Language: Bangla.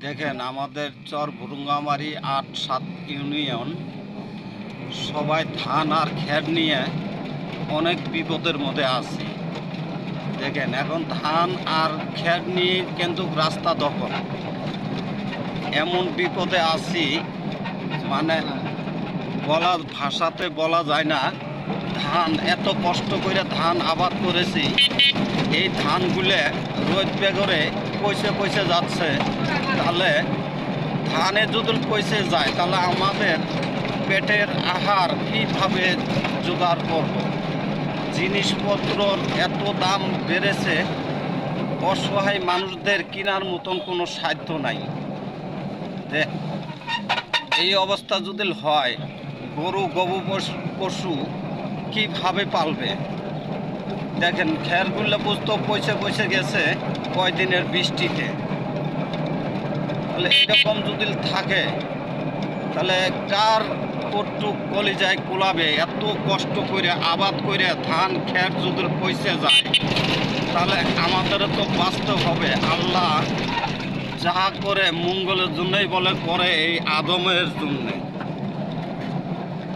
দেখেন আমাদের চর ভুরুঙ্গামারি ৮-৭ ইউনিয়ন সবাই ধান আর খ্যার নিয়ে অনেক বিপদের মধ্যে আছে। দেখেন এখন ধান আর খ্যার নিয়ে কিন্তু রাস্তা দখল, এমন বিপদে আছি মানে ভাষাতে বলা যায় না। ধান এত কষ্ট করে ধান আবাদ করেছি, এই ধানগুলো রোদ বেগরে পয়সে পয়সে যাচ্ছে। তাহলে ধানে যদি পয়সে যায় তাহলে আমাদের পেটের আহার কীভাবে জোগাড় করব? জিনিসপত্রর এত দাম বেড়েছে, অসহায় মানুষদের কেনার মতন কোনো সাধ্য নাই। এই অবস্থা যদি হয়, গরু পশু কীভাবে পালবে? দেখেন খেরগুলো বুঝতো পয়সে পয়সে গেছে কয়দিনের বৃষ্টিতে। তাহলে এরকম যদি থাকে তাহলে কার কটুক কলিজায় কুলাবে? এত কষ্ট করে আবাদ করে ধান খের যদি পয়সে যায় তাহলে আমাদের তো বাঁচতে হবে। আল্লাহ যা করে মঙ্গলের জন্যই বলে, করে এই আদমের জন্যে।